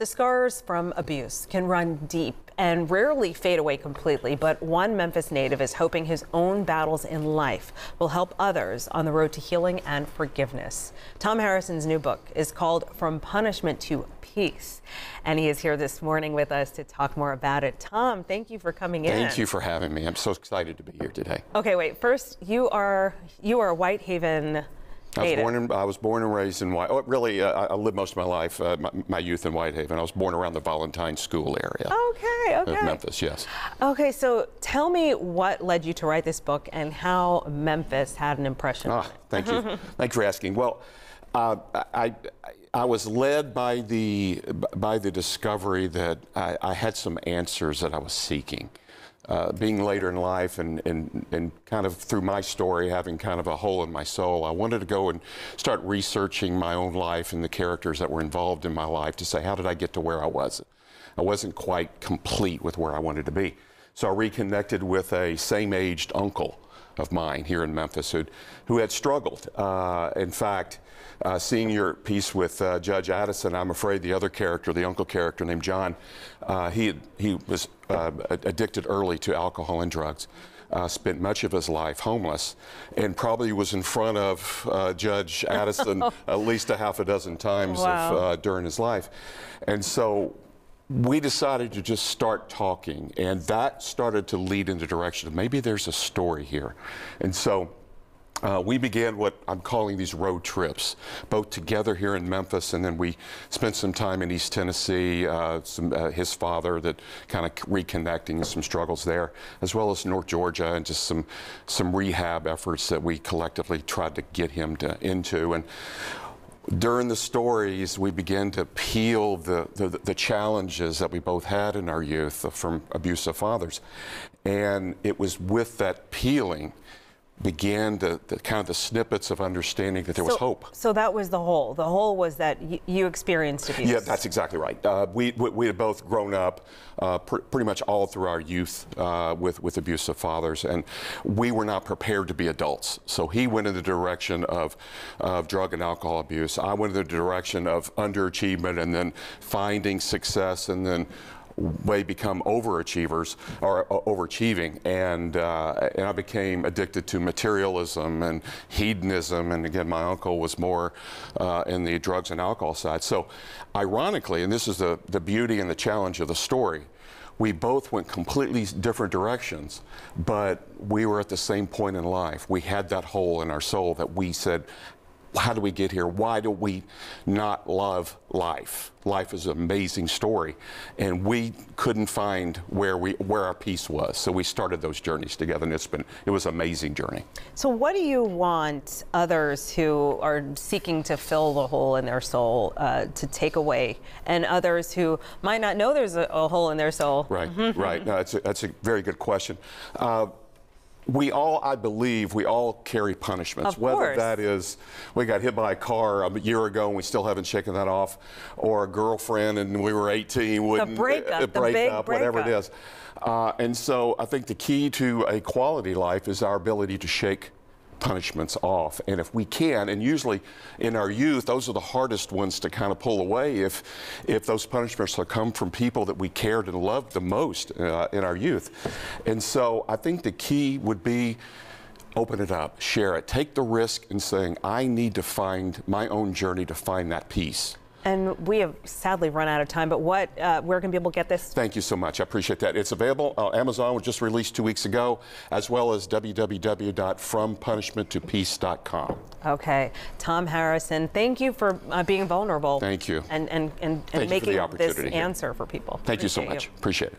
The scars from abuse can run deep and rarely fade away completely, but one Memphis native is hoping his own battles in life will help others on the road to healing and forgiveness. Tom Harrison's new book is called From Punishment to Peace, and he is here this morning with us to talk more about it. Tom, thank you for coming in. Thank you for having me. I'm so excited to be here today. Okay, wait. First, you are a Whitehaven native. I was born and raised in Whitehaven. Really, I lived most of my life, my youth in Whitehaven. I was born around the Valentine School area. Okay. Of Memphis, yes. Okay, so tell me what led you to write this book and how Memphis had an impression on it. Thank you. Thank you for asking. Well, I was led by the discovery that I had some answers that I was seeking. Being later in life and kind of through my story, having kind of a hole in my soul, I wanted to go and start researching my own life and the characters that were involved in my life to say, how did I get to where I was? I wasn't quite complete with where I wanted to be. So I reconnected with a same-aged uncle of mine here in Memphis who had struggled. In fact, seeing your piece with Judge Addison, I'm afraid the other character, the uncle character named John, he was addicted early to alcohol and drugs, spent much of his life homeless, and probably was in front of Judge Addison at least a half a dozen times during his life. And so we decided to just start talking, and that started to lead in the direction of maybe there's a story here. And so we began what I'm calling these road trips, both together here in Memphis, and then we spent some time in East Tennessee, his father, that kind of reconnecting and some struggles there, as well as North Georgia, and just some rehab efforts that we collectively tried to get him into. And during the stories, we began to peel the challenges that we both had in our youth from abusive fathers. And it was with that peeling began the kind of the snippets of understanding that there was hope. So that was the hole. The hole was that you experienced abuse. Yeah, that's exactly right. We had both grown up pretty much all through our youth with abusive fathers, and we were not prepared to be adults. So he went in the direction of drug and alcohol abuse. I went in the direction of underachievement and then finding success and then way become overachievers or overachieving, and I became addicted to materialism and hedonism, and again my uncle was more in the drugs and alcohol side. So ironically, and this is the beauty and the challenge of the story, we both went completely different directions, but we were at the same point in life. We had that hole in our soul that we said, how do we get here? Why do we not love life? Life is an amazing story, and we couldn't find where our peace was. So we started those journeys together, and it was an amazing journey. So what do you want others who are seeking to fill the hole in their soul to take away, and others who might not know there's a hole in their soul? Right, right. No, that's a very good question. I believe we all carry punishments, whether that is we got hit by a car a year ago and we still haven't shaken that off, or a girlfriend and we were 18, wouldn't break up, whatever it is. And so I think the key to a quality life is our ability to shake punishments off. And if we can, and usually in our youth, those are the hardest ones to kind of pull away if those punishments have come from people that we cared and loved the most in our youth. And so I think the key would be open it up, share it, take the risk in saying, I need to find my own journey to find that peace. And we have sadly run out of time, but where can people get this? Thank you so much. I appreciate that. It's available. Amazon was just released 2 weeks ago, as well as www.frompunishmenttopeace.com. Okay. Tom Harrison, thank you for being vulnerable. Thank you. And making this answer for people. Thank you so much. Appreciate it.